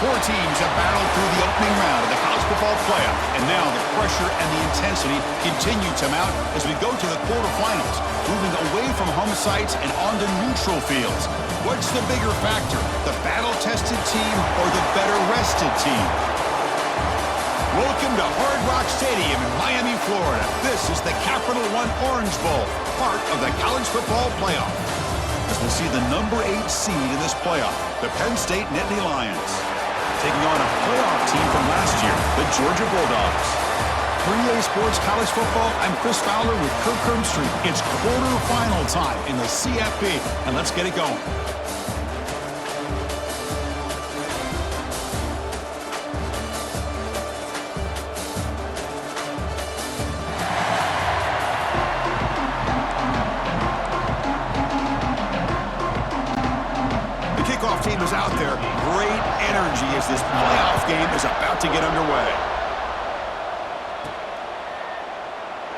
Four teams have battled through the opening round of the college football playoff, and now the pressure and the intensity continue to mount as we go to the quarterfinals, moving away from home sites and onto neutral fields. What's the bigger factor, the battle-tested team or the better-rested team? Welcome to Hard Rock Stadium in Miami, Florida. This is the Capital One Orange Bowl, part of the college football playoff. As we'll see the number 8 seed in this playoff, the Penn State Nittany Lions, taking on a playoff team from last year, the Georgia Bulldogs. For EA Sports College Football, I'm Chris Fowler with Kirk Herbstreit. It's quarterfinal time in the CFP, and let's get it going. Team is out there. Great energy as this playoff game is about to get underway.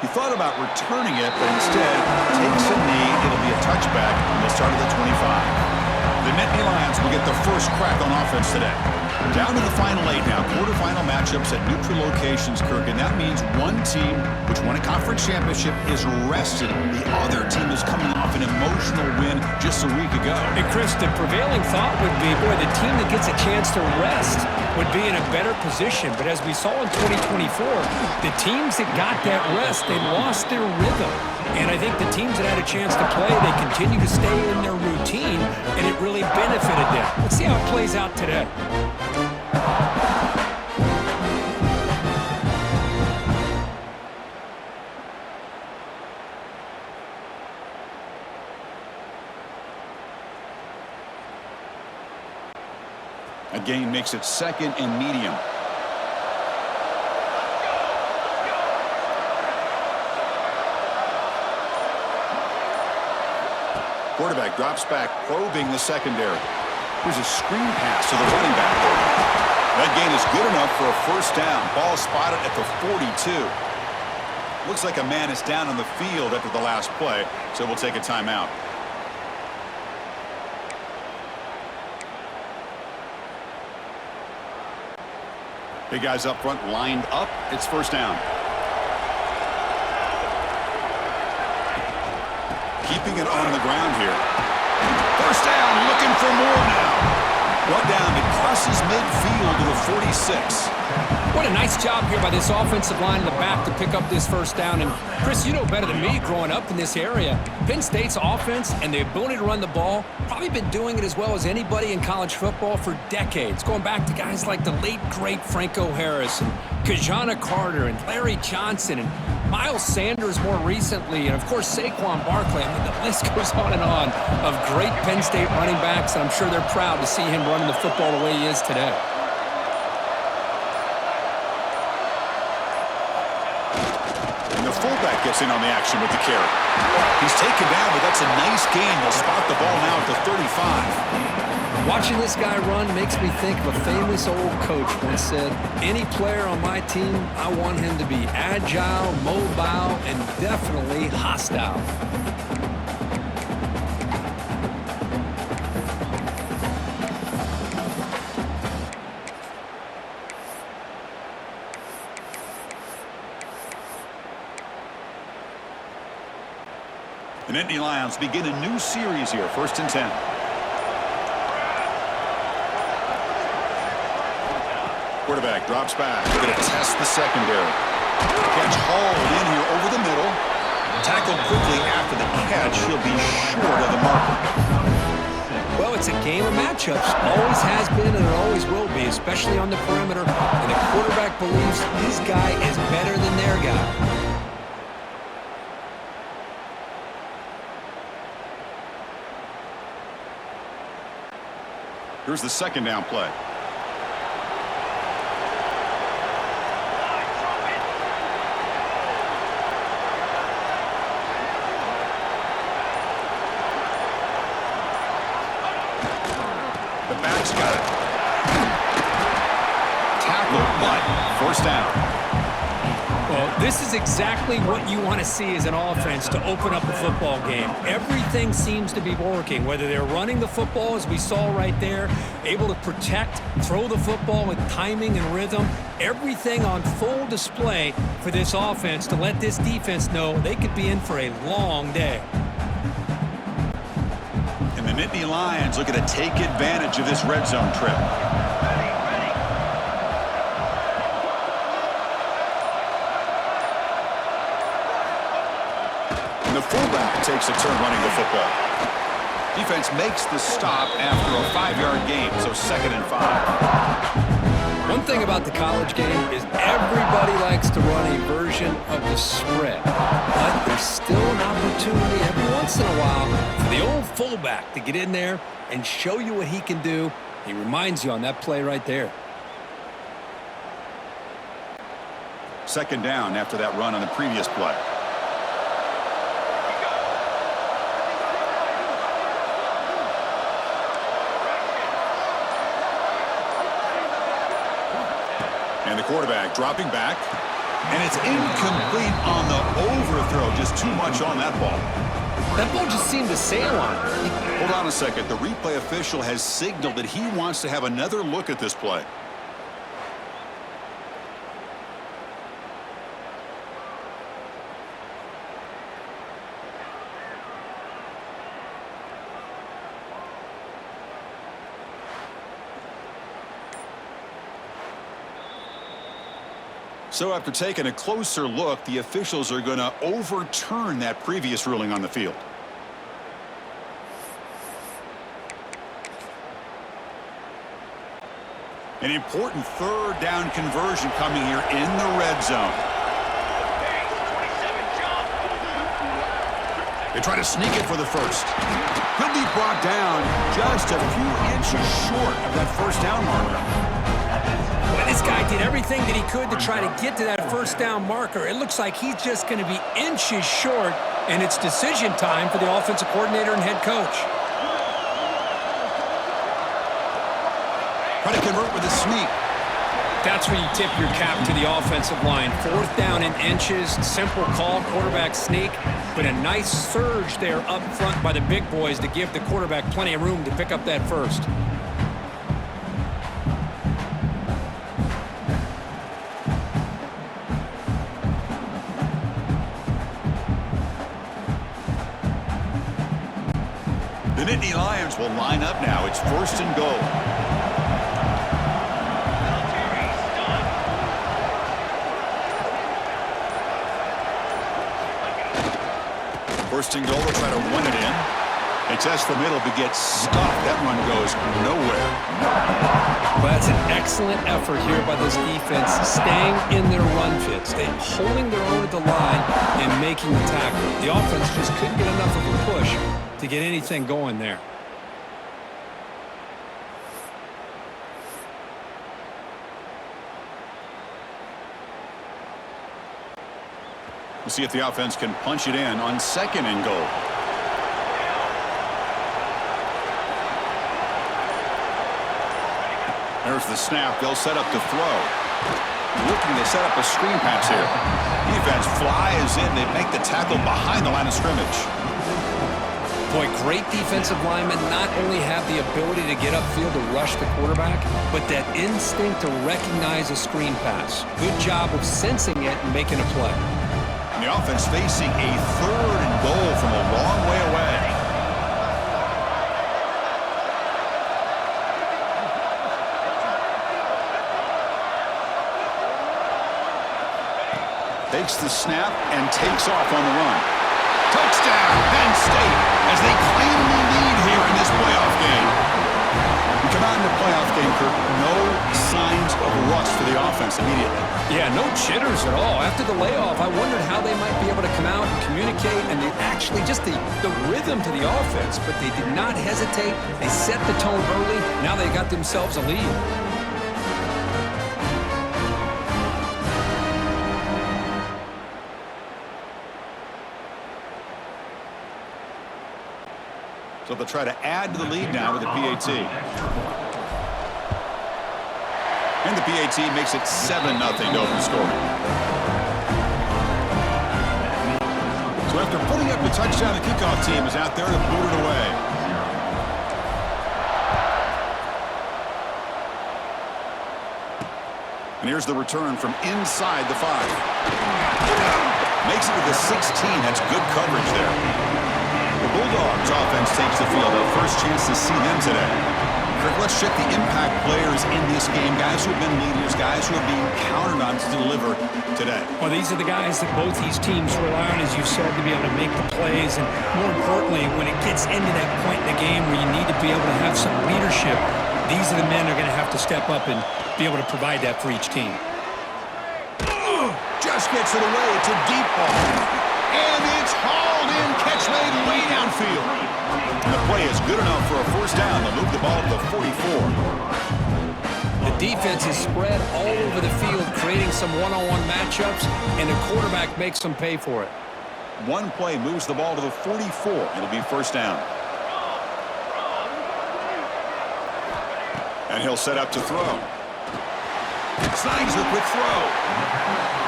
He thought about returning it, but instead takes a knee. It'll be a touchback, and they'll start at the 25. The Nittany Lions will get the first crack on offense today. Down to the final 8 now. Quarterfinal matchups at neutral locations, Kirk, and that means one team which won a conference championship is rested. The other team is coming off an emotional win just a week ago. And Chris, the prevailing thought would be, boy, the team that gets a chance to rest would be in a better position. But as we saw in 2024, the teams that got that rest, they lost their rhythm. And I think the teams that had a chance to play, they continue to stay in their routine, and it really benefited them. Let's see how it plays out today. A gain makes it second and medium. Quarterback drops back, probing the secondary. Here's a screen pass to the running back. That gain is good enough for a first down. Ball spotted at the 42. Looks like a man is down on the field after the last play, so we'll take a timeout. Big guys up front lined up. It's first down. Keeping it on the ground here. First down, looking for more now. Brought down, it crosses midfield to the 46. What a nice job here by this offensive line in the back to pick up this first down. And Chris, you know better than me growing up in this area, Penn State's offense and the ability to run the ball, probably been doing it as well as anybody in college football for decades, going back to guys like the late, great Franco Harris and Kajana Carter and Larry Johnson and Miles Sanders more recently, and of course Saquon Barkley. I mean, the list goes on and on of great Penn State running backs, and I'm sure they're proud to see him running the football the way he is today. And the fullback gets in on the action with the carry. He's taken down, but that's a nice gain. They'll spot the ball now at the 35. Watching this guy run makes me think of a famous old coach once said, any player on my team, I want him to be agile, mobile, and definitely hostile. The Nittany Lions begin a new series here, 1st and 10. Quarterback drops back. They're going to test the secondary. Catch hauled in here over the middle. Tackled quickly after the catch. He'll be short of the marker. Well, it's a game of matchups. Always has been and it always will be, especially on the perimeter. And the quarterback believes his guy is better than their guy. Here's the second down play. The back's got it. Tackle, but first down. Well, This is exactly what you want to see as an offense to open up a football game. Everything seems to be working, whether they're running the football, as we saw right there, able to protect, throw the football with timing and rhythm, everything on full display for this offense to let this defense know they could be in for a long day. And the Nittany Lions looking to take advantage of this red zone trip. The fullback takes a turn running the football. Defense makes the stop after a 5-yard gain, so 2nd and 5. One thing about the college game is everybody likes to run a version of the spread, but there's still an opportunity every once in a while for the old fullback to get in there and show you what he can do. He reminds you on that play right there. 2nd down after that run on the previous play. And the quarterback dropping back. And it's incomplete on the overthrow. Just too much on that ball. That ball just seemed to sail on. Hold on a second. The replay official has signaled that he wants to have another look at this play. So after taking a closer look, the officials are going to overturn that previous ruling on the field. An important 3rd down conversion coming here in the red zone. They try to sneak it for the first. He'll be brought down just a few inches short of that 1st down marker. This guy did everything that he could to try to get to that 1st down marker. It looks like he's just going to be inches short, and it's decision time for the offensive coordinator and head coach. Try to convert with a sneak. That's where you tip your cap to the offensive line. 4th down in inches, simple call, quarterback sneak, but a nice surge there up front by the big boys to give the quarterback plenty of room to pick up that first. The Nittany Lions will line up now. It's 1st and goal. First and goal, they'll try to run it in. They test the middle, but gets stuffed. That run goes nowhere. Well, that's an excellent effort here by this defense, staying in their run fits, holding their own at the line and making the tackle. The offense just couldn't get enough of a push to get anything going there. We'll see if the offense can punch it in on 2nd and goal. There's the snap. They'll set up to throw. Looking to set up a screen pass here. Defense flies in. They make the tackle behind the line of scrimmage. Boy, great defensive linemen not only have the ability to get upfield to rush the quarterback, but that instinct to recognize a screen pass. Good job of sensing it and making a play. And the offense facing a 3rd and goal from a long way away. Takes the snap and takes off on the run. Touchdown, Penn State, as they claim the lead here in this playoff game. We come out in the playoff game, Kirk, no signs of rust for the offense immediately. Yeah, no jitters at all. After the layoff, I wondered how they might be able to come out and communicate, and they actually just the rhythm to the offense, but they did not hesitate. They set the tone early. Now they got themselves a lead. So they'll try to add to the lead now with the PAT. And the PAT makes it 7-0 to open scoring. So after putting up the touchdown, the kickoff team is out there to boot it away. And here's the return from inside the 5. Makes it to the 16. That's good coverage there. The Bulldogs offense takes the field. Our first chance to see them today. Kirk, let's check the impact players in this game. Guys who have been leaders, guys who are being counted on to deliver today. Well, these are the guys that both these teams rely on, as you said, to be able to make the plays. And more importantly, when it gets into that point in the game where you need to be able to have some leadership, these are the men that are going to have to step up and be able to provide that for each team. Just gets it away. It's a deep ball. And it's hauled in. Catch made way downfield. And the play is good enough for a first down. They'll move the ball to the 44. The defense is spread all over the field, creating some one-on-one matchups, and the quarterback makes them pay for it. One play moves the ball to the 44. It'll be first down. And he'll set up to throw. Slides the quick throw.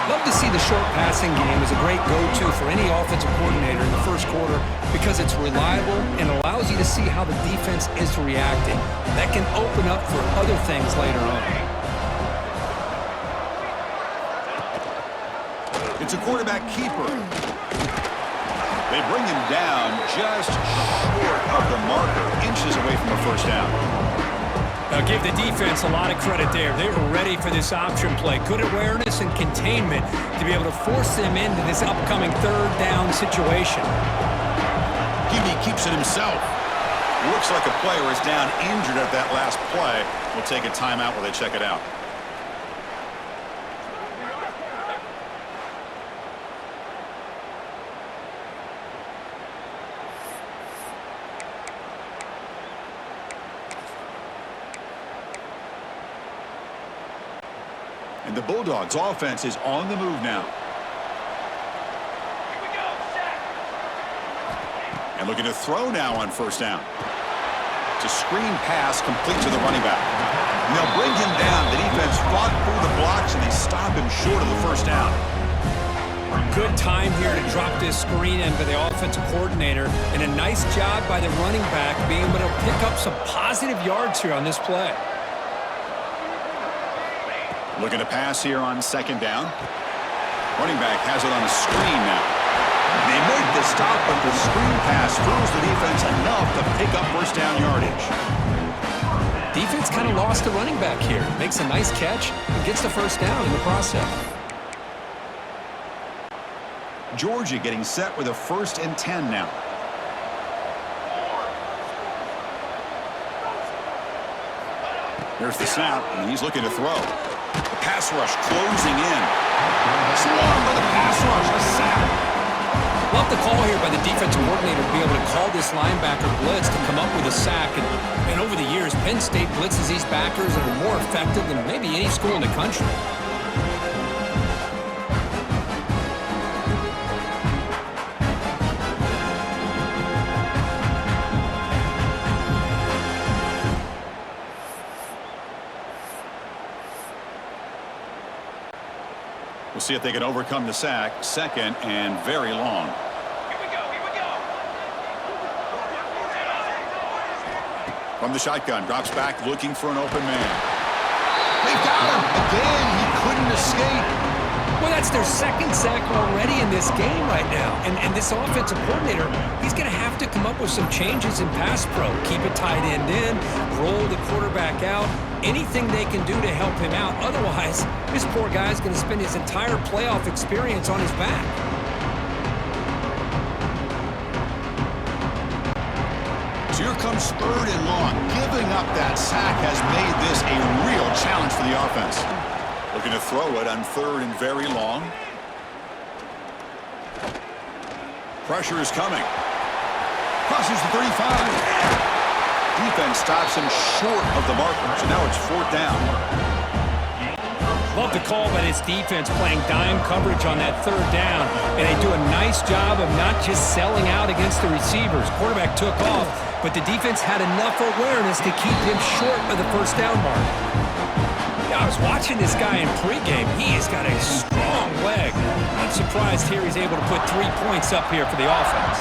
Love to see the short passing game as a great go-to for any offensive coordinator in the first quarter because it's reliable and allows you to see how the defense is reacting. That can open up for other things later on. It's a quarterback keeper. They bring him down just short of the marker, inches away from a first down. I'll give the defense a lot of credit there. They were ready for this option play. Good awareness and containment to be able to force them into this upcoming third down situation. QB keeps it himself. Looks like a player is down injured at that last play. We'll take a timeout while they check it out. And the Bulldogs offense is on the move now. And looking to throw now on first down. It's a screen pass complete to the running back. And they'll bring him down. The defense fought through the blocks and they stop him short of the first down. Good time here to drop this screen in by the offensive coordinator. And a nice job by the running back being able to pick up some positive yards here on this play. Looking to pass here on second down. Running back has it on a screen now. They make the stop, but the screen pass fools the defense enough to pick up first down yardage. Defense kind of lost the running back here. Makes a nice catch and gets the first down in the process. Georgia getting set with a 1st and 10 now. There's the snap, and he's looking to throw. The pass rush closing in. Swarmed by the pass rush, a sack. Love the call here by the defensive coordinator to be able to call this linebacker blitz to come up with a sack. And over the years, Penn State blitzes these backers that are more effective than maybe any school in the country. We'll see if they can overcome the sack. 2nd and very long. Here we go. From the shotgun, drops back looking for an open man. They got him. Again, he couldn't escape. Well, that's their 2nd sack already in this game right now. And this offensive coordinator, he's going to have to come up with some changes in pass pro. Keep it tight end in, roll the quarterback out. Anything they can do to help him out. Otherwise, this poor guy's going to spend his entire playoff experience on his back. So here comes 3rd and long. Giving up that sack has made this a real challenge for the offense. Looking to throw it on 3rd and very long. Pressure is coming. Crosses the 35. Defense stops him short of the marker, so now it's 4th down. Love the call by this defense playing dime coverage on that 3rd down, and they do a nice job of not just selling out against the receivers. Quarterback took off, but the defense had enough awareness to keep him short of the first down mark. I was watching this guy in pregame. He has got a strong leg. not surprised here he's able to put 3 points up here for the offense.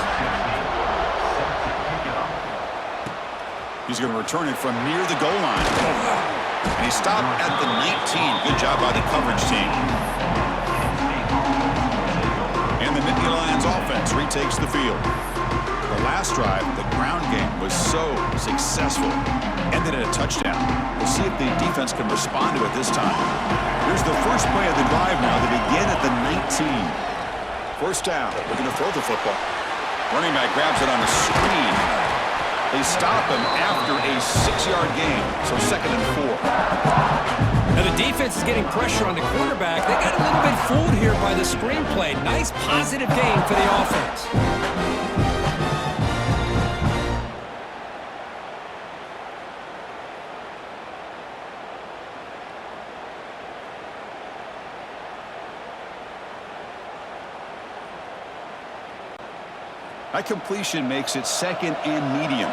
He's going to return it from near the goal line. And he stopped at the 19. Good job by the coverage team. And the Nittany Lions offense retakes the field. The last drive, the ground game was so successful. Ended in a touchdown. We'll see if the defense can respond to it this time. Here's the first play of the drive now. They begin at the 19. First down. We're going to throw the football. Running back grabs it on the screen. They stop him after a 6-yard gain. So 2nd and 4. Now the defense is getting pressure on the quarterback. They got a little bit fooled here by the screenplay. Nice positive gain for the offense. That completion makes it 2nd and medium.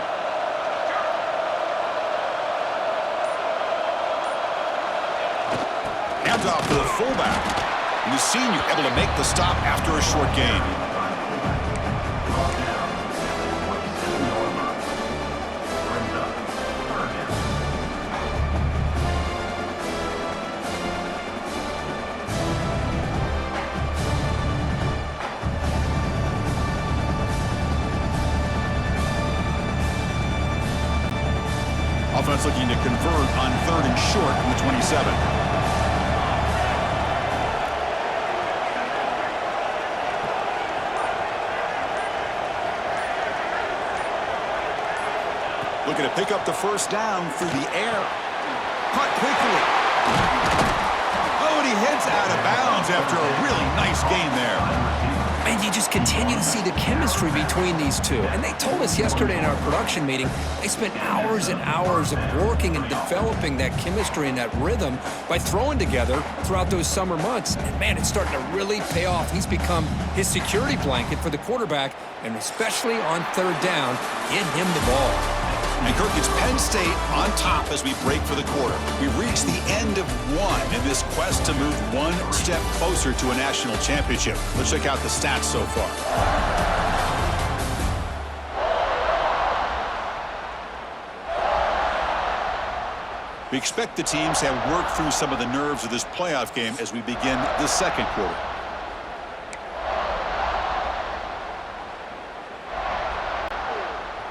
Hands off to the fullback. And the senior able to make the stop after a short gain. Offense looking to convert on 3rd and short from the 27. Looking to pick up the first down through the air. Caught quickly. Oh, and he heads out of bounds after a really nice gain there. And you just continue to see the chemistry between these two. And they told us yesterday in our production meeting, they spent hours and hours of working and developing that chemistry and that rhythm by throwing together throughout those summer months. And man, it's starting to really pay off. He's become his security blanket for the quarterback, and especially on 3rd down, get him the ball. And Kirk, it's Penn State on top as we break for the quarter. We've reached the end of one in this quest to move one step closer to a national championship. Let's check out the stats so far. We expect the teams to have worked through some of the nerves of this playoff game as we begin the 2nd quarter.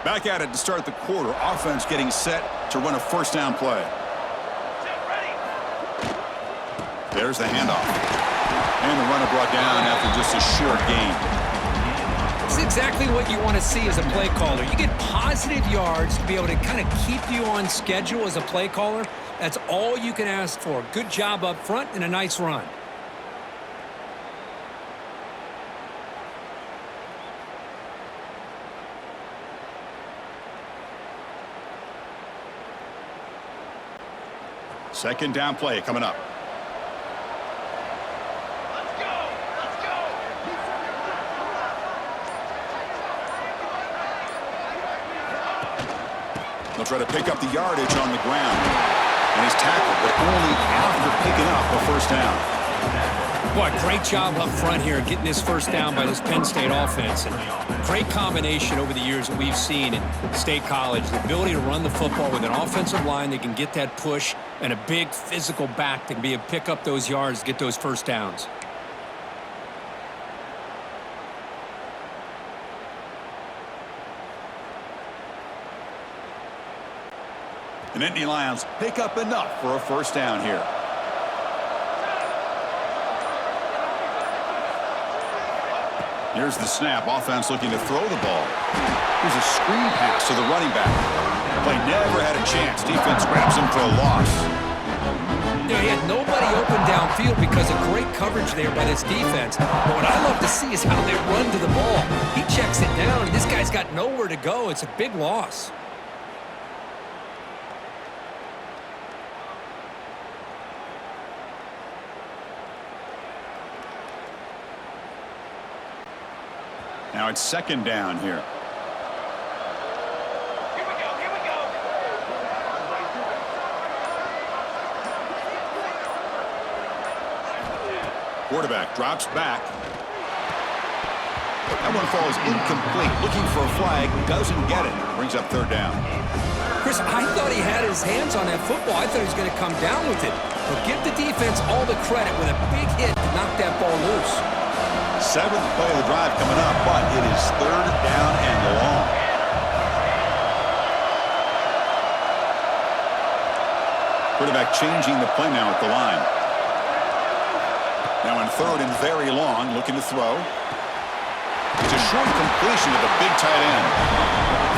Back at it to start the quarter. Offense getting set to run a first down play. There's the handoff. And the runner brought down after just a short gain. It's exactly what you want to see as a play caller. You get positive yards to be able to kind of keep you on schedule as a play caller. That's all you can ask for. Good job up front and a nice run. Second down play coming up. Let's go! Let's go! They'll try to pick up the yardage on the ground. And he's tackled, but only after picking up a first down. Boy, great job up front here getting this first down by this Penn State offense. And great combination over the years that we've seen in State College. The ability to run the football with an offensive line that can get that push and a big physical back that can be able to pick up those yards, get those first downs. The Nittany Lions pick up enough for a first down here. Here's the snap. Offense looking to throw the ball. Here's a screen pass to the running back. Play never had a chance. Defense grabs him for a loss. You know, he had nobody open downfield because of great coverage there by this defense. But what I love to see is how they run to the ball. He checks it down, and this guy's got nowhere to go. It's a big loss. Now it's second down here. Here we go, here we go. Quarterback drops back. That one falls incomplete. Looking for a flag. Doesn't get it. Brings up third down. Chris, I thought he had his hands on that football. I thought he was going to come down with it. But give the defense all the credit with a big hit to knock that ball loose. Seventh play of the drive coming up, but it is third down and long. Quarterback changing the play now at the line. Now on third and very long, looking to throw. It's a short completion to the big tight end.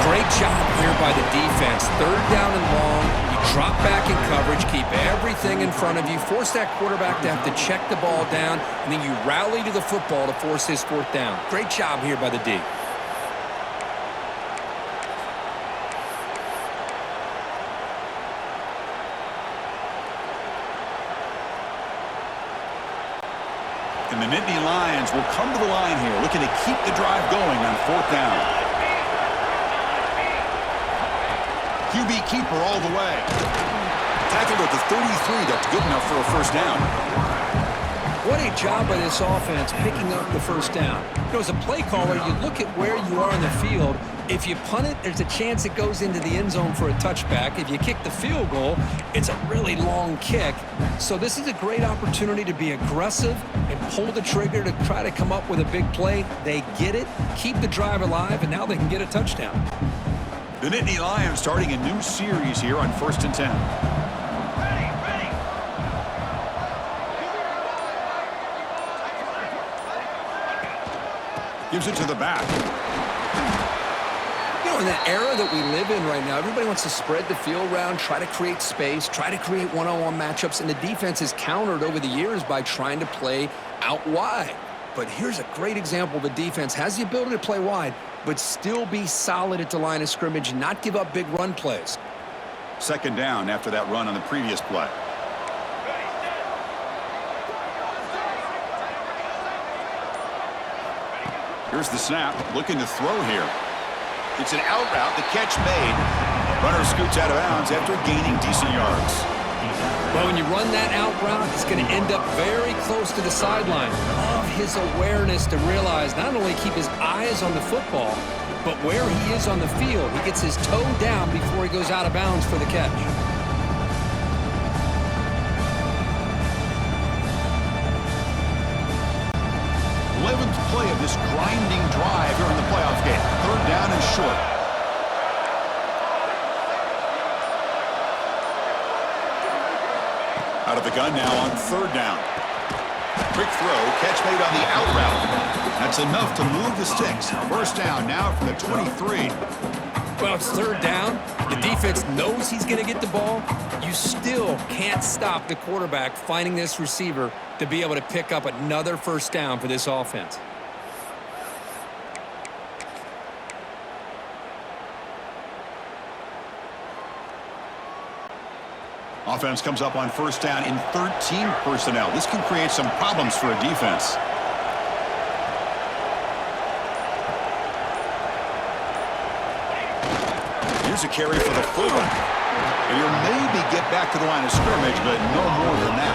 Great job here by the defense. Third down and long. You drop back in coverage, keep everything in front of you, force that quarterback to have to check the ball down, and then you rally to the football to force his fourth down. Great job here by the D. And the Nittany Lions will come to the line here, looking to keep the drive going on fourth down. QB keeper all the way. Tackled at the 33. That's good enough for a first down. What a job by this offense picking up the first down. You know, as a play caller, you look at where you are in the field. If you punt it, there's a chance it goes into the end zone for a touchback. If you kick the field goal, it's a really long kick. So this is a great opportunity to be aggressive and pull the trigger to try to come up with a big play. They get it, keep the drive alive, and now they can get a touchdown. The Nittany Lions starting a new series here on 1st and 10. Gives it to the back. You know, in that era that we live in right now, everybody wants to spread the field around, try to create space, try to create one-on-one matchups, and the defense is countered over the years by trying to play out wide. But here's a great example. The defense has the ability to play wide, but still be solid at the line of scrimmage and not give up big run plays. Second down after that run on the previous play. Here's the snap, looking to throw here. It's an out route, the catch made. Runner scoots out of bounds after gaining decent yards. Well, when you run that out route, it's going to end up very close to the sideline. Love his awareness to realize not only keep his eyes on the football, but where he is on the field. He gets his toe down before he goes out of bounds for the catch. Play of this grinding drive here in the playoff game. Third down and short. Out of the gun now on third down. Quick throw, catch made on the out route. That's enough to move the sticks. First down now from the 23. Well, it's third down. The defense knows he's going to get the ball. You still can't stop the quarterback finding this receiver to be able to pick up another first down for this offense. Offense comes up on first down in 13 personnel. This can create some problems for a defense. Here's a carry for the fullback. And he'll maybe get back to the line of scrimmage, but no more than that.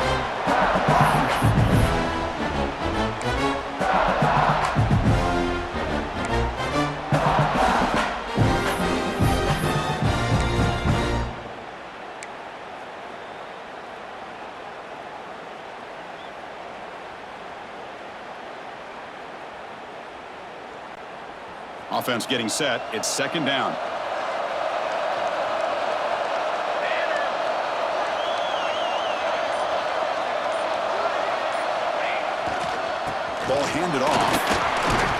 Offense getting set. It's second down. Ball handed off.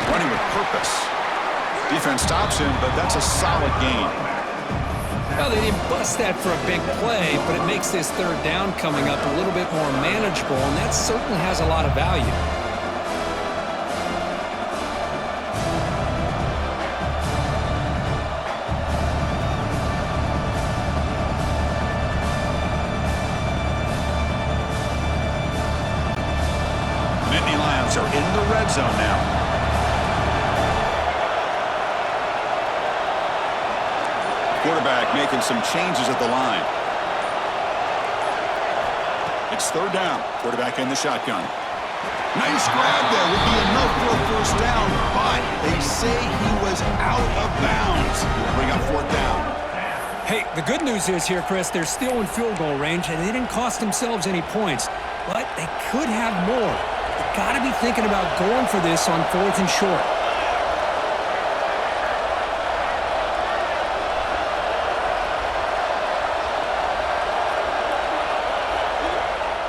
Running with purpose. Defense stops him, but that's a solid gain. Well, they didn't bust that for a big play, but it makes this third down coming up a little bit more manageable, and that certainly has a lot of value. Are in the red zone now. Quarterback making some changes at the line. It's third down. Quarterback in the shotgun. Nice grab there. Would be enough for a first down, but they say he was out of bounds. Bring up fourth down. Hey, the good news is here, Chris, they're still in field goal range, and they didn't cost themselves any points. But they could have more. They've got to be thinking about going for this on fourth and short.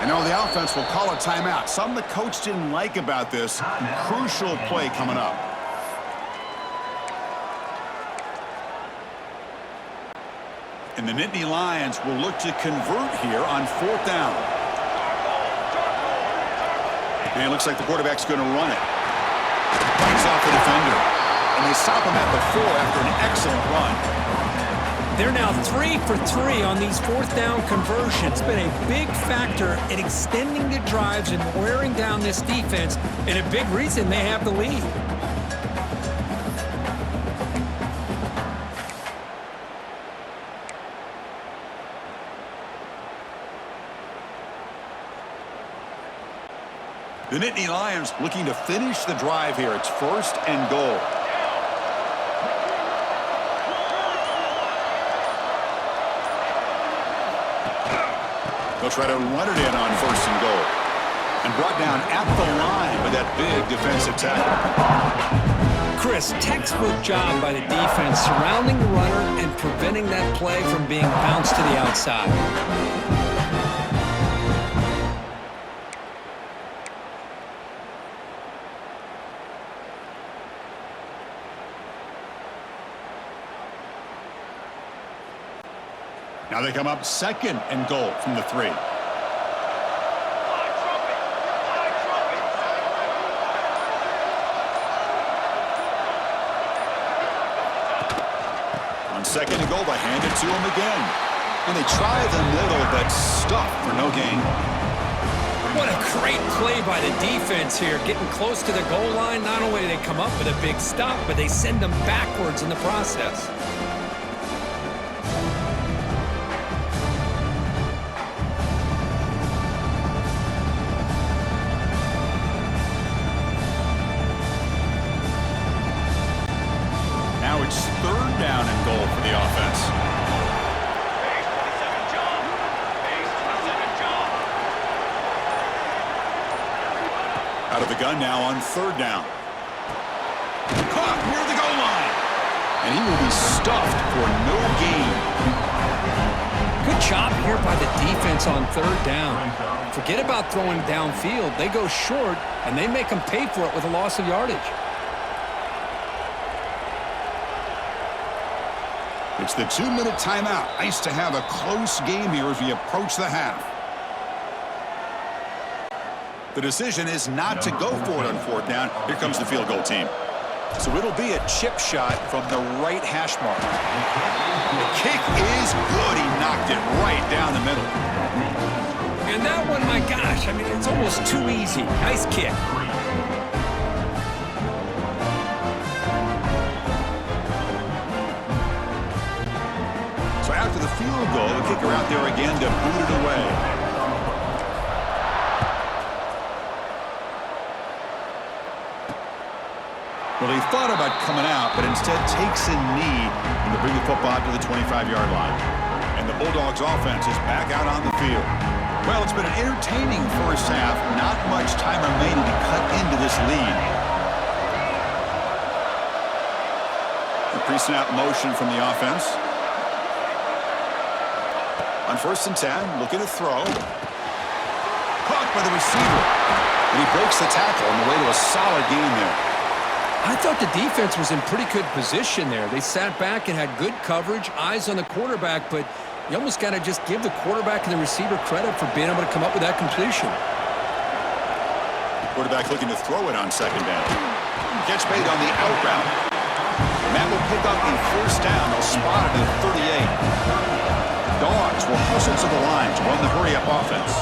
I know the offense will call a timeout. Something the coach didn't like about this. Crucial play coming up. And the Nittany Lions will look to convert here on fourth down. And it looks like the quarterback's going to run it. Breaks off the defender. And they stop him at the 4 after an excellent run. They're now 3 for 3 on these fourth down conversions. It's been a big factor in extending the drives and wearing down this defense, and a big reason they have the lead. The Nittany Lions looking to finish the drive here. It's first and goal. They'll try to run it in on first and goal. And brought down at the line by that big defensive tackle. Chris, textbook job by the defense surrounding the runner and preventing that play from being bounced to the outside. Now they come up second and goal from the 3. On second and goal, they hand it to him again. And they try the middle, but stuffed for no gain. What a great play by the defense here. Getting close to the goal line, not only do they come up with a big stop, but they send them backwards in the process. Now it's third down and goal for the offense. Base 27, John. Base 27, John. Out of the gun now on third down. Caught near the goal line. And he will be stuffed for no gain. Good job here by the defense on third down. Forget about throwing downfield. They go short, and they make them pay for it with a loss of yardage. It's the 2-minute timeout. Nice to have a close game here as we approach the half. The decision is not to go for it on fourth down. Here comes the field goal team. So it'll be a chip shot from the right hash mark. The kick is good. He knocked it right down the middle. And that one, my gosh, I mean, it's almost too easy. Nice kick. So after the field goal, the kicker out there again to boot it away. Well, he thought about coming out, but instead takes a knee and to bring the football to the 25-yard line. And the Bulldogs offense is back out on the field. Well, it's been an entertaining first half. Not much time remaining to cut into this lead. The pre-snap motion from the offense. On first and 10, looking to throw. Caught by the receiver. And he breaks the tackle on the way to a solid gain there. I thought the defense was in pretty good position there. They sat back and had good coverage, eyes on the quarterback, but you almost got to just give the quarterback and the receiver credit for being able to come up with that completion. Quarterback looking to throw it on second down. Catch made on the out route. And that will pick up the first down. They'll spot it at 38. Dogs will hustle to the line to run the hurry-up offense.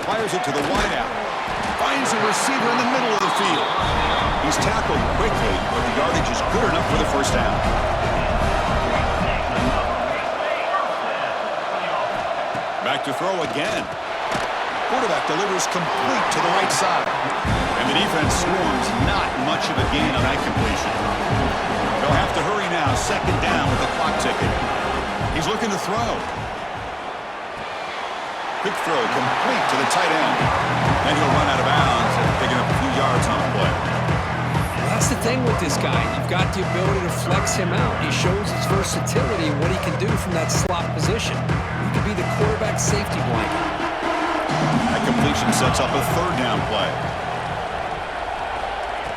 Fires it to the wideout. Finds a receiver in the middle of the field. He's tackled quickly, but the yardage is good enough for the first down. Back to throw again. Quarterback delivers complete to the right side. And the defense swarms not much of a gain on that completion. They'll have to hurry now. Second down with the clock ticking. He's looking to throw. Quick throw complete to the tight end. And he'll run out of bounds after picking up a few yards on the play. That's the thing with this guy. You've got the ability to flex him out. He shows his versatility and what he can do from that slot position. He could be the quarterback safety blanket. That completion sets up a third down play.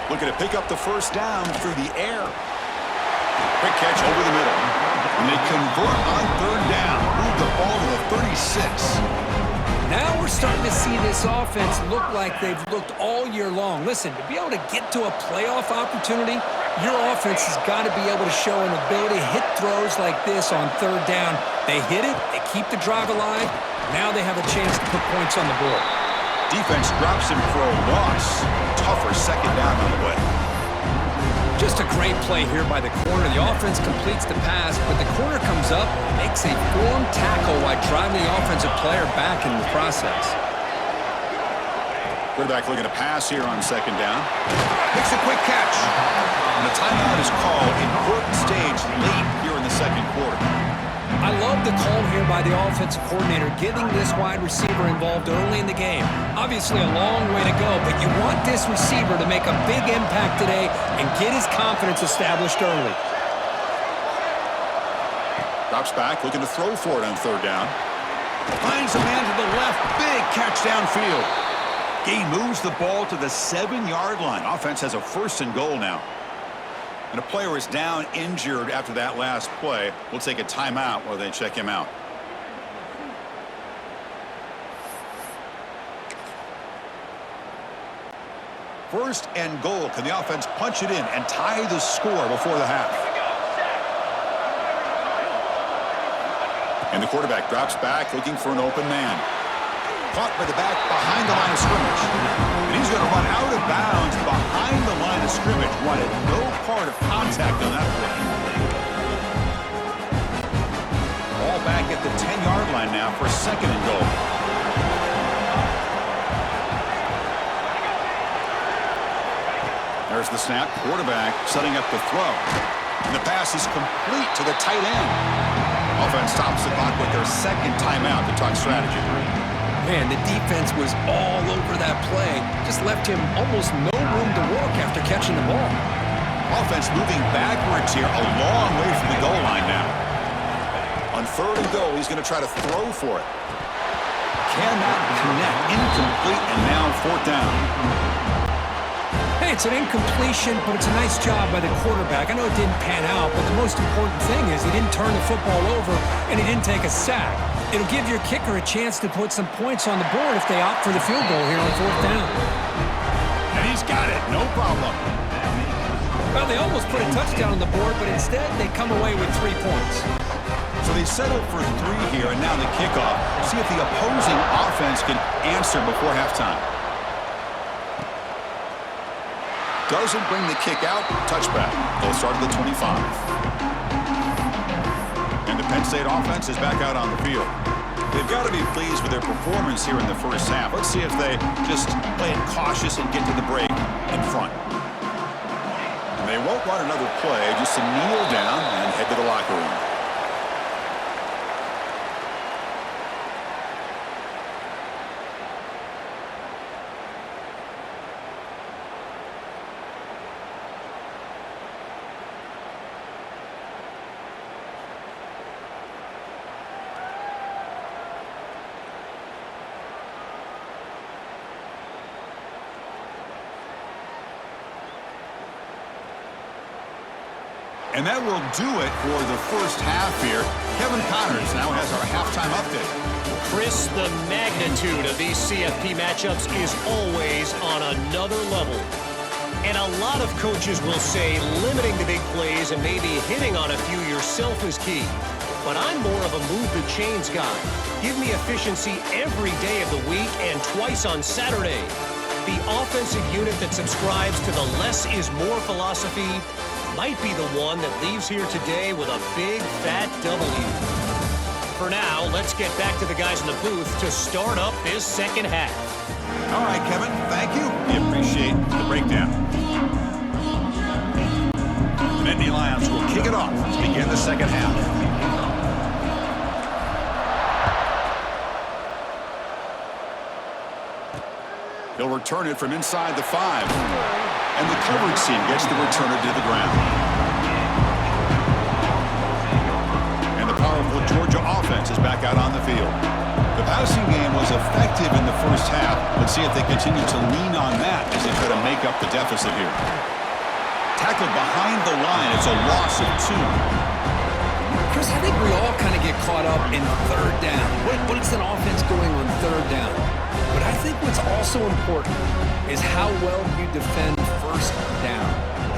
Looking to pick up the first down through the air. Quick catch over the middle. And they convert on third down. Move the ball to the 36. Now we're starting to see this offense look like they've looked all year long. Listen, to be able to get to a playoff opportunity, your offense has got to be able to show an ability to hit throws like this on third down. They hit it, they keep the drive alive. Now they have a chance to put points on the board. Defense drops him for a loss. Tougher second down on the way. Just a great play here by the corner. The offense completes the pass, but the corner comes up, makes a form tackle while driving the offensive player back in the process. Quarterback looking to pass here on second down. Makes a quick catch. And the timeout is called. Important stage late here in the second quarter. I love the call here by the offensive coordinator, getting this wide receiver involved early in the game. Obviously a long way to go, but you want this receiver to make a big impact today and get his confidence established early. Drops back, looking to throw for it on third down. Finds a man to the left. Big catch downfield. Gain moves the ball to the 7-yard line. Offense has a first and goal now. And a player is down injured after that last play. We'll take a timeout while they check him out. First and goal. Can the offense punch it in and tie the score before the half? And the quarterback drops back, looking for an open man. Caught by the back behind the line of scrimmage. And he's going to run out of bounds behind the line of scrimmage. Wanted no part of contact on that play. Ball back at the 10-yard line now for second and goal. There's the snap. Quarterback setting up the throw. And the pass is complete to the tight end. Offense stops the clock with their second timeout to talk strategy. Man, the defense was all over that play. Just left him almost no room to walk after catching the ball. Offense moving backwards here, a long way from the goal line now. On third and goal, he's going to try to throw for it. Cannot connect. Incomplete, and now fourth down. Hey, it's an incompletion, but it's a nice job by the quarterback. I know it didn't pan out, but the most important thing is he didn't turn the football over and he didn't take a sack. It'll give your kicker a chance to put some points on the board if they opt for the field goal here on fourth down. And he's got it, no problem. Well, they almost put a touchdown on the board, but instead they come away with 3 points. So they settle for 3 here, and now the kickoff. See if the opposing offense can answer before halftime. Doesn't bring the kick out. Touchback. They'll start at the 25. And the Penn State offense is back out on the field. They've got to be pleased with their performance here in the first half. Let's see if they just play it cautious and get to the break in front. And they won't run another play, just to kneel down and head to the locker room. And that will do it for the first half here. Kevin Connors now has our halftime update. Chris, the magnitude of these CFP matchups is always on another level. And a lot of coaches will say limiting the big plays and maybe hitting on a few yourself is key. But I'm more of a move the chains guy. Give me efficiency every day of the week and twice on Saturday. The offensive unit that subscribes to the less is more philosophy might be the one that leaves here today with a big, fat W. For now, let's get back to the guys in the booth to start up this second half. All right, Kevin, thank you. We appreciate the breakdown. The Nittany Lions will kick it off to begin the second half. He'll return it from inside the 5. And the coverage team gets the returner to the ground. And the powerful Georgia offense is back out on the field. The passing game was effective in the first half. Let's see if they continue to lean on that as they try to make up the deficit here. Tackled behind the line. It's a loss of 2. Chris, I think we all kind of get caught up in third down. What's an offense going on third down? But I think what's also important is how well you defend first down.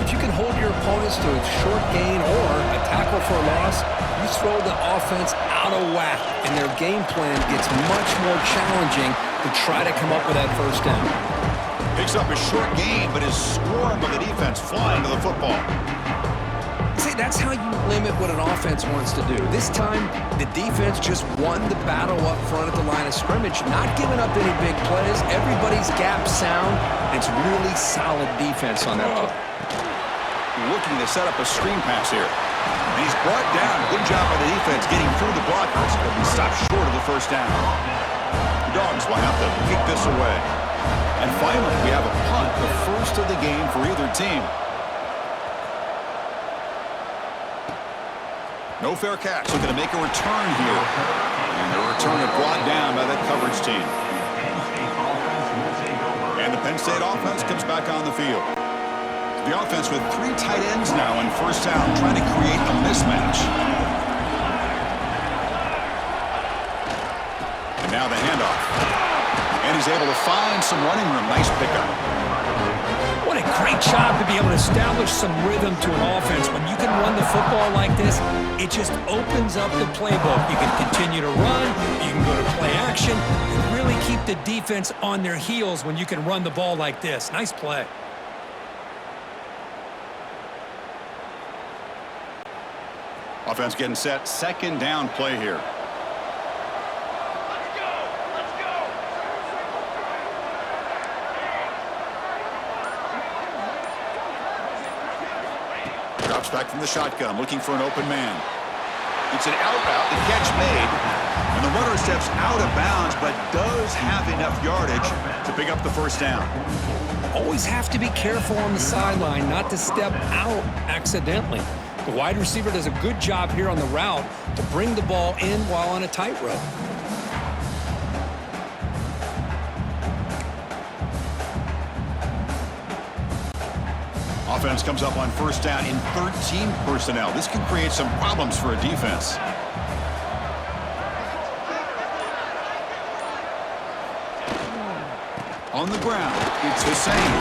If you can hold your opponents to a short gain or a tackle for a loss, you throw the offense out of whack, and their game plan gets much more challenging to try to come up with that first down. Picks up a short gain, but his swarm of the defense flying to the football. See, that's how you limit what an offense wants to do. This time, the defense just won the battle up front at the line of scrimmage, not giving up any big plays. Everybody's gap sound. It's really solid defense on that play. Looking to set up a screen pass here. And he's brought down. Good job by the defense getting through the blockers, but he stopped short of the first down. The Dogs will have to kick this away. And finally, we have a punt, the first of the game for either team. No fair catch, looking to make a return here. And the return is brought down by that coverage team. And the Penn State offense comes back on the field. The offense with 3 tight ends now in first down, trying to create a mismatch. And now the handoff. And he's able to find some running room. Nice pickup. What a great job to be able to establish some rhythm to an offense. When you can run the football like this, it just opens up the playbook. You can continue to run, you can go to play action, and really keep the defense on their heels when you can run the ball like this. Nice play. Offense getting set. Second down play here. Drops back from the shotgun, looking for an open man. It's an out route, the catch made. And the runner steps out of bounds, but does have enough yardage to pick up the first down. Always have to be careful on the sideline not to step out accidentally. The wide receiver does a good job here on the route to bring the ball in while on a tightrope. Offense comes up on first down in 13 personnel. This can create some problems for a defense. On the ground, it's the same.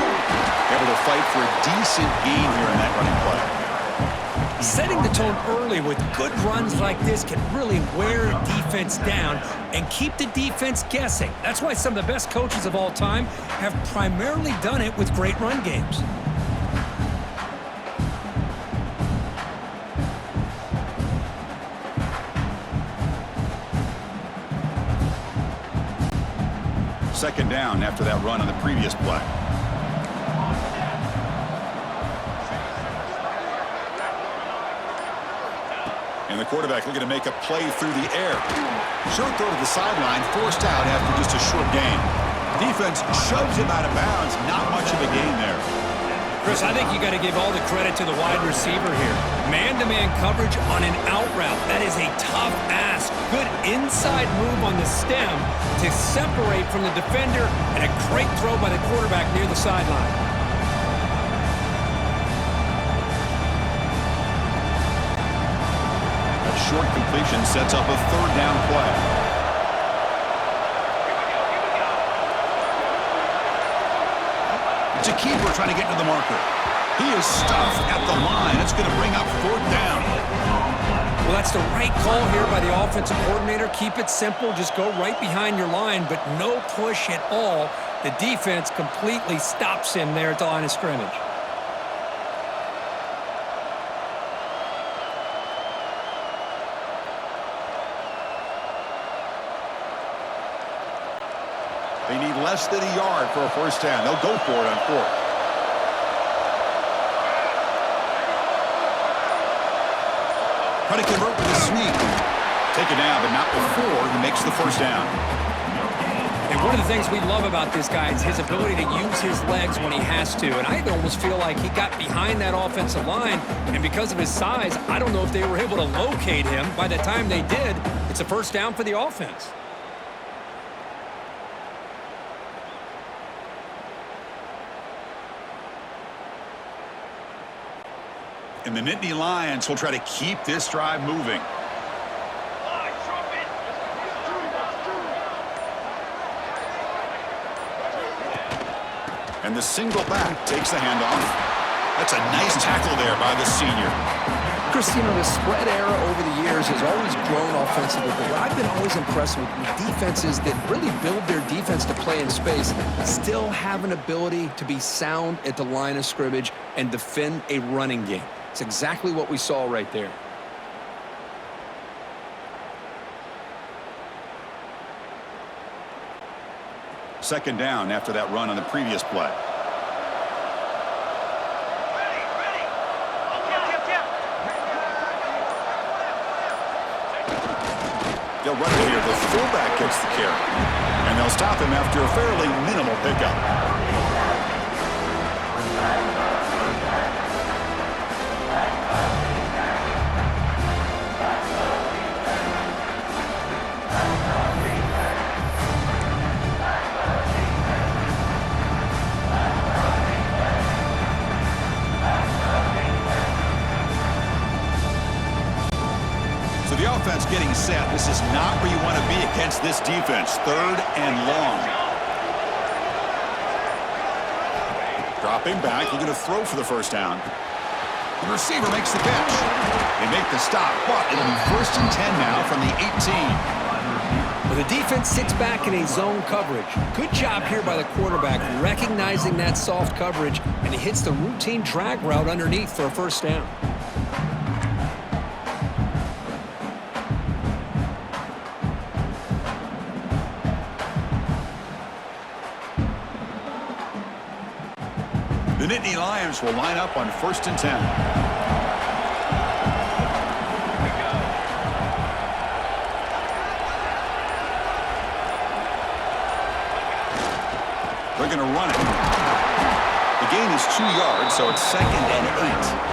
Able to fight for a decent gain here in that running play. Setting the tone early with good runs like this can really wear a defense down and keep the defense guessing. That's why some of the best coaches of all time have primarily done it with great run games. Second down after that run on the previous play. And the quarterback looking to make a play through the air. Short throw to the sideline, forced out after just a short gain. Defense shoves him out of bounds. Not much of a gain there. Chris, I think you got to give all the credit to the wide receiver here. Man-to-man coverage on an out route. That is a tough ask. Good inside move on the stem to separate from the defender, and a great throw by the quarterback near the sideline. A short completion sets up a third down play. It's a keeper trying to get to the marker. He is stuffed at the line. It's going to bring up fourth down. Well, that's the right call here by the offensive coordinator. Keep it simple. Just go right behind your line, but no push at all. The defense completely stops him there at the line of scrimmage. They need less than a yard for a first down. They'll go for it on fourth. Try to convert with a sneak. Take it down, but not before he makes the first down. And one of the things we love about this guy is his ability to use his legs when he has to. And I almost feel like he got behind that offensive line, and because of his size, I don't know if they were able to locate him. By the time they did, it's a first down for the offense. And the Nittany Lions will try to keep this drive moving. And the single back takes the handoff. That's a nice tackle there by the senior. Chris, the spread era over the years has always grown offensively, but what I've been always impressed with defenses that really build their defense to play in space still have an ability to be sound at the line of scrimmage and defend a running game. It's exactly what we saw right there. Second down after that run on the previous play. They'll run it here. The fullback gets the carry. And they'll stop him after a fairly minimal pickup. So the offense getting set. This is not where you want to be against this defense. Third and long. Dropping back. You're going to throw for the first down. The receiver makes the catch. They make the stop, but it'll be first and 10 now from the 18. Well, the defense sits back in a zone coverage. Good job here by the quarterback recognizing that soft coverage, and he hits the routine drag route underneath for a first down. The Nittany Lions will line up on first and 10. They're going to run it. The gain is 2 yards, so it's second and 8.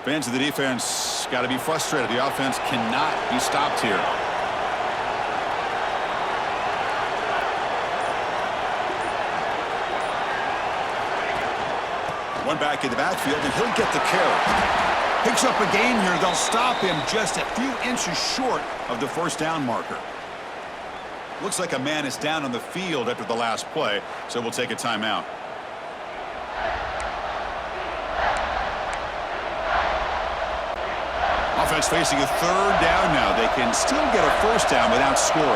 Fans of the defense got to be frustrated. The offense cannot be stopped here. One back in the backfield, and he'll get the carry. Picks up a gain here. They'll stop him just a few inches short of the first down marker. Looks like a man is down on the field after the last play, so we'll take a timeout. Offense facing a third down now. They can still get a first down without scoring.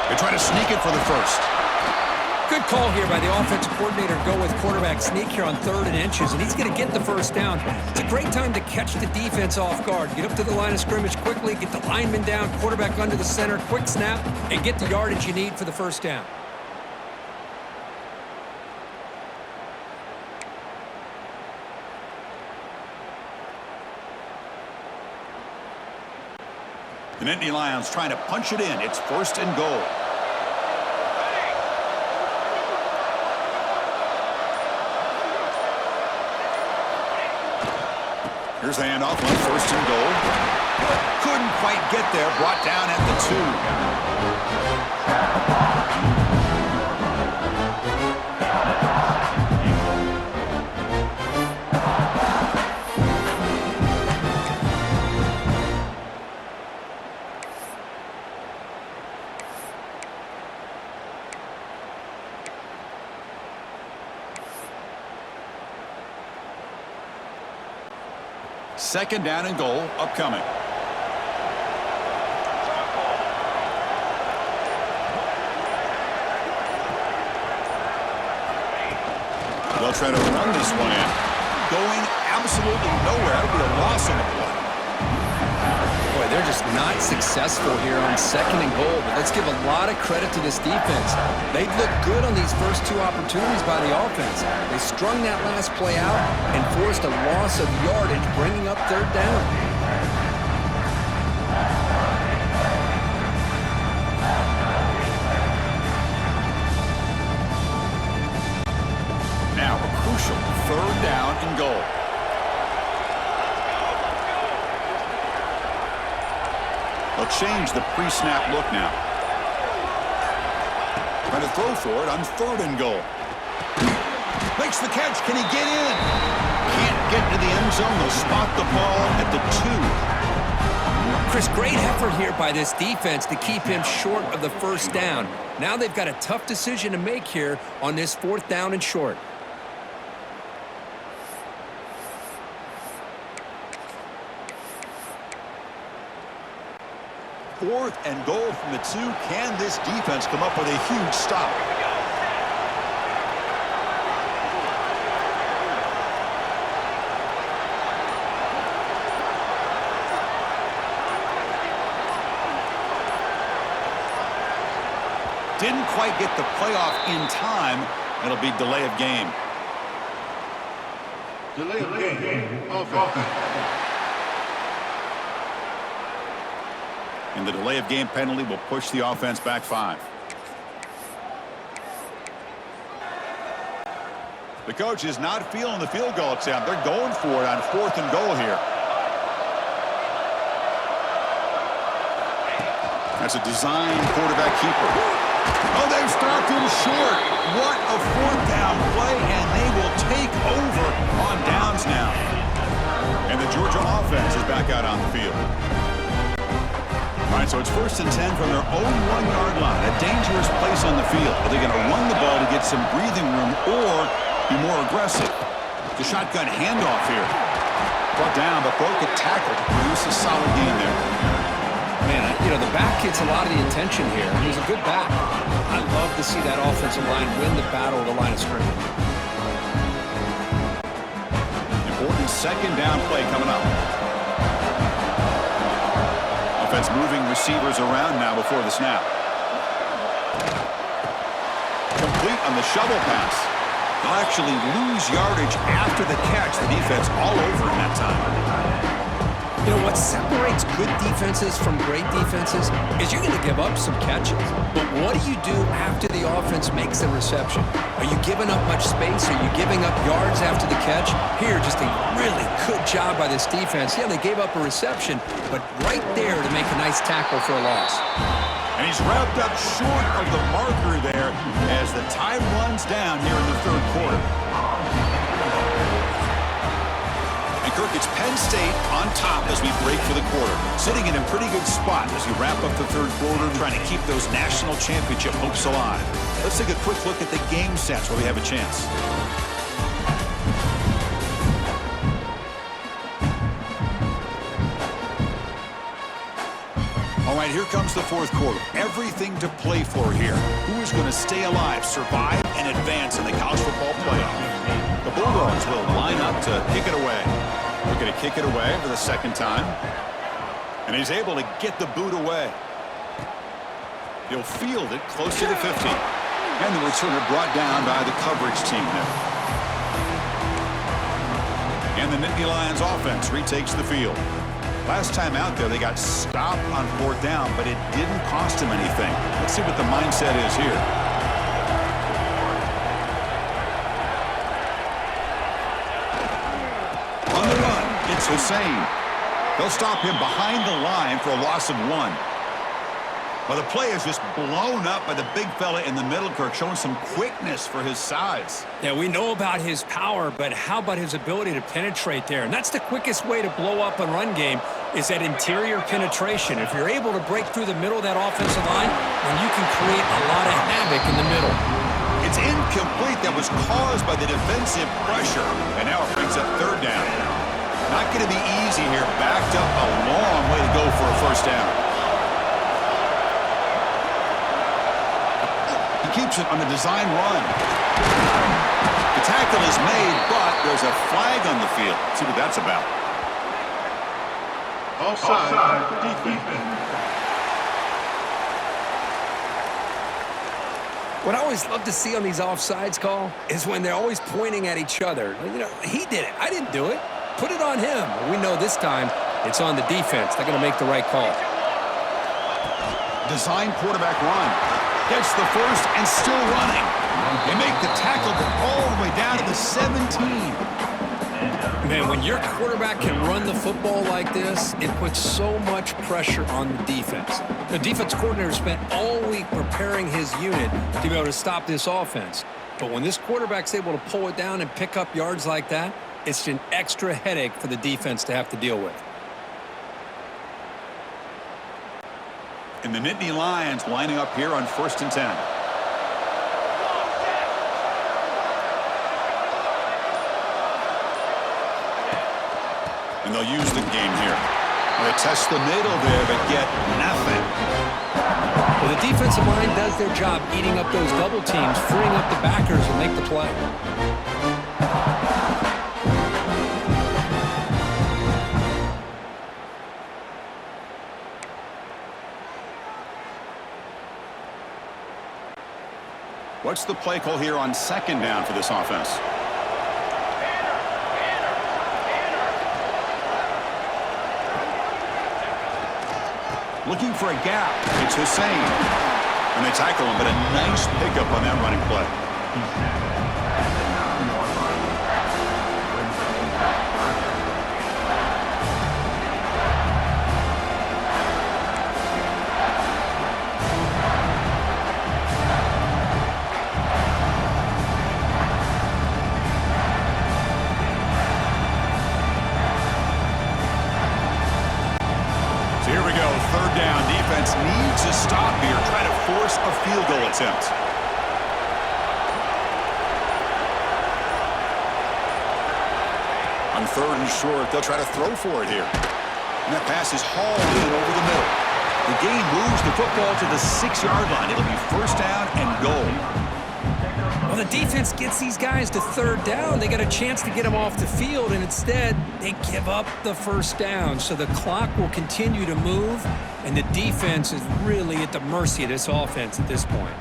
They try to sneak it for the first. Good call here by the offensive coordinator to go with quarterback sneak here on 3rd and inches, and he's going to get the first down. It's a great time to catch the defense off guard. Get up to the line of scrimmage quickly, get the lineman down, quarterback under the center, quick snap, and get the yardage you need for the first down. The Nittany Lions trying to punch it in. It's first and goal. Here's the handoff on first and goal. Couldn't quite get there. Brought down at the 2. Second down and goal upcoming. They'll try to run this one in. Going absolutely nowhere. It'll be a loss on the play. Boy, they're just not successful here on second and goal, but let's give a lot of credit to this defense. They looked good on these first two opportunities by the offense. They strung that last play out and forced a loss of yardage, bringing up third down. Now a crucial third down and goal. They'll change the pre-snap look now. Trying to throw for it on third and goal. Makes the catch. Can he get in? Can't get to the end zone. They'll spot the ball at the 2. Chris, great effort here by this defense to keep him short of the first down. Now they've got a tough decision to make here on this fourth down and short. Fourth and goal from the 2. Can this defense come up with a huge stop? Didn't quite get the playoff in time. It'll be delay of game. Delay of game. Offense. And the delay of game penalty will push the offense back 5. The coach is not feeling the field goal attempt. They're going for it on fourth and goal here. That's a design quarterback keeper. Oh, they've stopped him short. What a fourth down play, and they will take over on downs now. And the Georgia offense is back out on the field. All right, so it's first and 10 from their own 1-yard line. A dangerous place on the field. Are they going to run the ball to get some breathing room or be more aggressive? The shotgun handoff here. Brought down, but broke a tackle to produce a solid gain there. Man, you know, the back gets a lot of the attention here. He's a good back. I love to see that offensive line win the battle of the line of scrimmage. Important second down play coming up. Offense moving receivers around now before the snap. Complete on the shovel pass. They'll actually lose yardage after the catch. The defense all over in that time. You know, what separates good defenses from great defenses is you're going to give up some catches. But what do you do after the offense makes the reception? Are you giving up much space? Are you giving up yards after the catch? Here, just a really good job by this defense. Yeah, they gave up a reception, but right there to make a nice tackle for a loss. And he's wrapped up short of the marker there as the time runs down here in the third quarter. And Kirk, it's Penn State on top as we break for the quarter. Sitting in a pretty good spot as we wrap up the third quarter, trying to keep those national championship hopes alive. Let's take a quick look at the game stats where we have a chance. All right, here comes the fourth quarter. Everything to play for here. Who is going to stay alive, survive, and advance in the college football playoff? The Bulldogs will line up to kick it away. We're going to kick it away for the second time. And he's able to get the boot away. He'll field it close to the 50. And the returner brought down by the coverage team there. And the Nittany Lions offense retakes the field. Last time out there, they got stopped on fourth down, but it didn't cost him anything. Let's see what the mindset is here. On the run, it's Hussein. They'll stop him behind the line for a loss of 1. Well, the play is just blown up by the big fella in the middle, Kirk, showing some quickness for his size. Yeah, we know about his power, but how about his ability to penetrate there? And that's the quickest way to blow up a run game is that interior penetration. If you're able to break through the middle of that offensive line, then you can create a lot of havoc in the middle. It's incomplete. That was caused by the defensive pressure. And now it brings up third down. Not going to be easy here. Backed up a long way to go for a first down. He keeps it on the design run. The tackle is made, but there's a flag on the field. Let's see what that's about. Offside defense. What I always love to see on these offsides call is when they're always pointing at each other. You know, he did it. I didn't do it. Put it on him. We know this time it's on the defense. They're going to make the right call. Design quarterback run. Gets the first and still running. They make the tackle go all the way down to the 17. Man, when your quarterback can run the football like this, it puts so much pressure on the defense. The defense coordinator spent all week preparing his unit to be able to stop this offense. But when this quarterback's able to pull it down and pick up yards like that, it's an extra headache for the defense to have to deal with. And the Nittany Lions lining up here on 1st and 10. And they'll use the game here. They test the middle there, but get nothing. Well, the defensive line does their job eating up those double teams, freeing up the backers and make the play. What's the play call here on 2nd down for this offense? Looking for a gap. It's Hussein. And they tackle him, but a nice pickup on that running play. Here we go, 3rd down. Defense needs a stop here, try to force a field goal attempt. On 3rd and short, they'll try to throw for it here. And that pass is hauled in over the middle. The game moves the football to the 6-yard line. It'll be 1st down and goal. Well, the defense gets these guys to 3rd down. They got a chance to get them off the field, and instead they give up the 1st down. So the clock will continue to move, and the defense is really at the mercy of this offense at this point.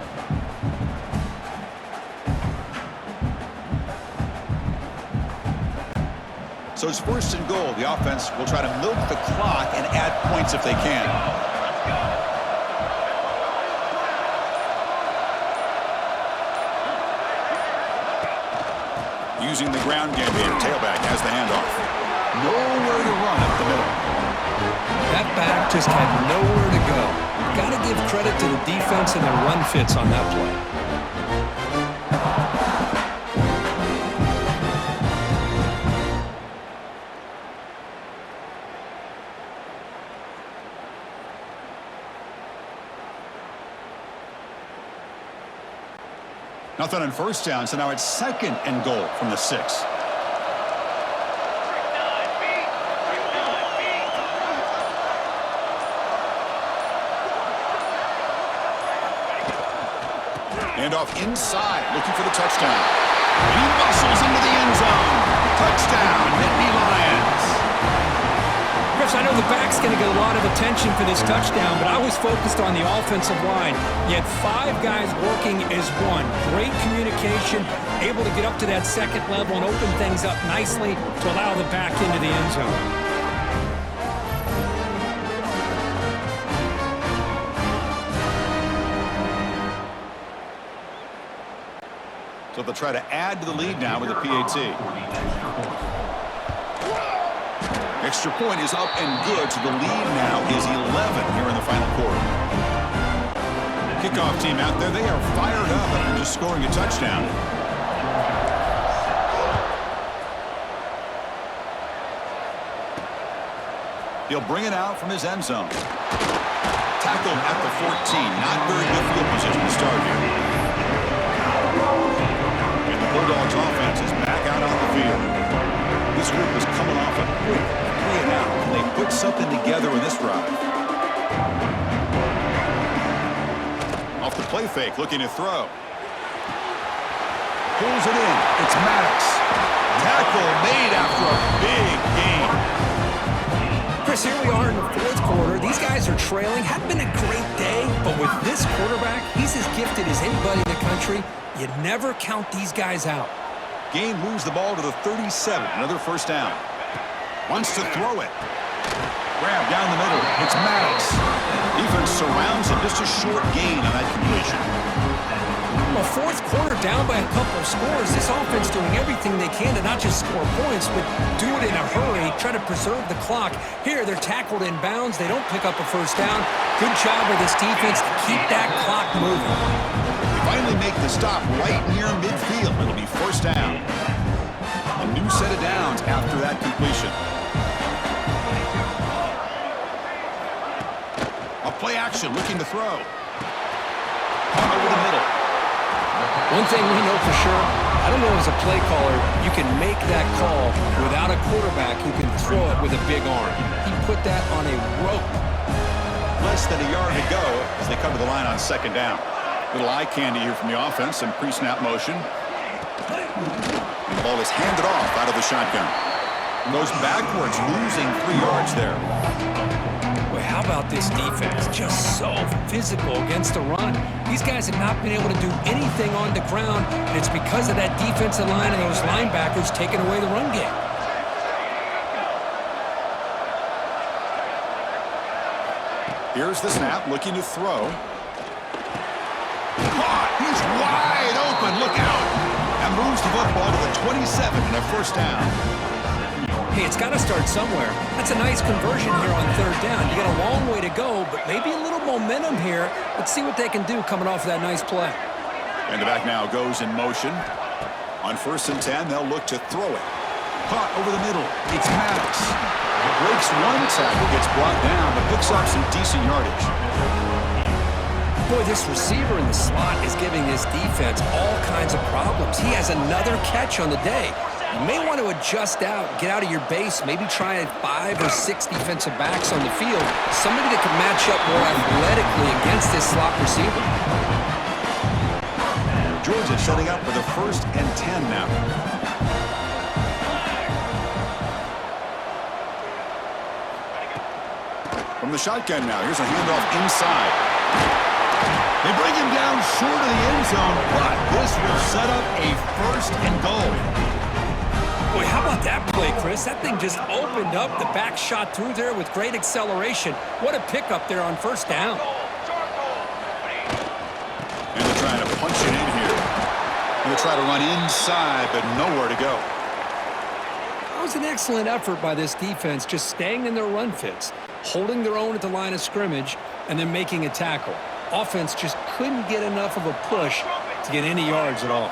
So it's 1st and goal. The offense will try to milk the clock and add points if they can. Using the ground game here. Tailback has the handoff. Nowhere to run up the middle. That back just had nowhere to go. Got to give credit to the defense and the run fits on that play. Nothing on 1st down, so now it's 2nd and goal from the 6. Handoff inside, looking for the touchdown. He muscles into the end zone. Touchdown, Nittany Lions. Chris, I know the back's going to get a lot of attention for this touchdown, but I was focused on the offensive line. You had 5 guys working as one. Great communication, able to get up to that 2nd level and open things up nicely to allow the back into the end zone. So they'll try to add to the lead now with a PAT. Extra point is up and good, so the lead now is 11 here in the final quarter. Kickoff team out there, they are fired up after just scoring a touchdown. He'll bring it out from his end zone. Tackled at the 14. Not very good field position to start here. And the Bulldogs offense is back out on the field. This group is coming off a quick fake, looking to throw. Pulls it in. It's Maddox. Tackle made after a big gain. Chris, here we are in the fourth quarter. These guys are trailing. Hadn't been a great day, but with this quarterback, he's as gifted as anybody in the country. You never count these guys out. Gain moves the ball to the 37. Another first down. Wants to throw it. Grab down the middle. It's Maddox. Defense surrounds him. Just a short gain on that completion. Well, fourth quarter down by a couple of scores. This offense doing everything they can to not just score points, but do it in a hurry, try to preserve the clock. Here, they're tackled in bounds. They don't pick up a first down. Good job of this defense to keep that clock moving. They finally make the stop right near midfield. It'll be first down. A new set of downs after that completion. A play action looking to throw. Over the middle. One thing we know for sure, I don't know as a play caller, you can make that call without a quarterback who can throw it with a big arm. He put that on a rope. Less than a yard to go as they come to the line on second down. Little eye candy here from the offense and pre-snap motion. The ball is handed off out of the shotgun. Goes backwards, losing 3 yards there. Boy, how about this defense? Just so physical against the run. These guys have not been able to do anything on the ground, and it's because of that defensive line and those linebackers taking away the run game. Here's the snap, looking to throw. Caught! He's wide open, look out! That moves the football to the 27 and a first down. Hey, it's got to start somewhere. That's a nice conversion here on third down. You got a long way to go, but maybe a little momentum here. Let's see what they can do coming off of that nice play. And the back now goes in motion. On first and 10, they'll look to throw it. Caught over the middle. It's Maddox. Breaks one tackle, gets brought down, but picks up some decent yardage. Boy, this receiver in the slot is giving this defense all kinds of problems. He has another catch on the day. You may want to adjust out, get out of your base, maybe try 5 or 6 defensive backs on the field. Somebody that can match up more athletically against this slot receiver. Georgia setting up for the first and 10 now. From the shotgun now, here's a handoff inside. They bring him down short of the end zone, but this will set up a first and goal. Boy, how about that play, Chris? That thing just opened up. The back shot through there with great acceleration. What a pickup there on first down. And they're trying to punch it in here. They're going to try to run inside, but nowhere to go. That was an excellent effort by this defense, just staying in their run fits, holding their own at the line of scrimmage, and then making a tackle. Offense just couldn't get enough of a push to get any yards at all.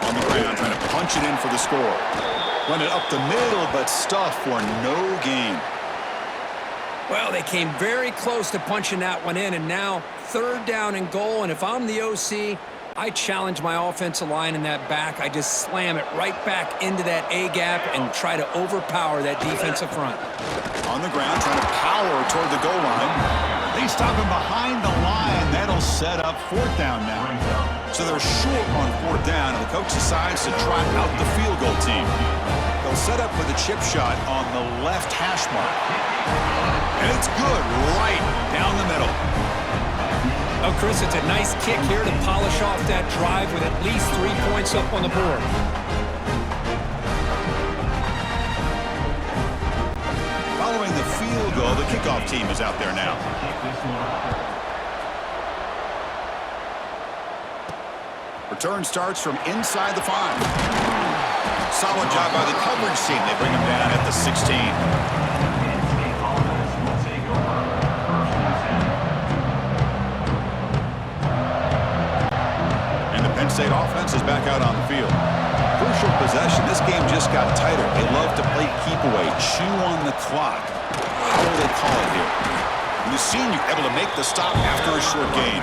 On the ground, trying to punch it in for the score. Run it up the middle, but stuffed for no gain. Well, they came very close to punching that one in, and now third down and goal. And if I'm the OC, I challenge my offensive line in that back. I just slam it right back into that A-gap and try to overpower that defensive front. On the ground, trying to power toward the goal line. They stop him behind the line. That'll set up fourth down now. So they're short on fourth down, and the coach decides to trot out the field goal team. They'll set up with a chip shot on the left hash mark. And it's good right down the middle. Oh, Chris, it's a nice kick here to polish off that drive with at least 3 points up on the board. Following the field goal, the kickoff team is out there now. Return starts from inside the 5. Solid job by the coverage team. They bring him down at the 16. And the Penn State offense is back out on the field. Crucial possession. This game just got tighter. They love to play keep away, chew on the clock. How will they call it here? And the senior able to make the stop after a short gain.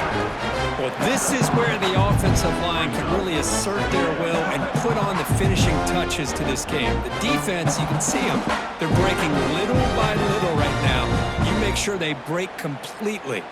Well, this is where the offensive line can really assert their will and put on the finishing touches to this game. The defense, you can see them. They're breaking little by little right now. You make sure they break completely.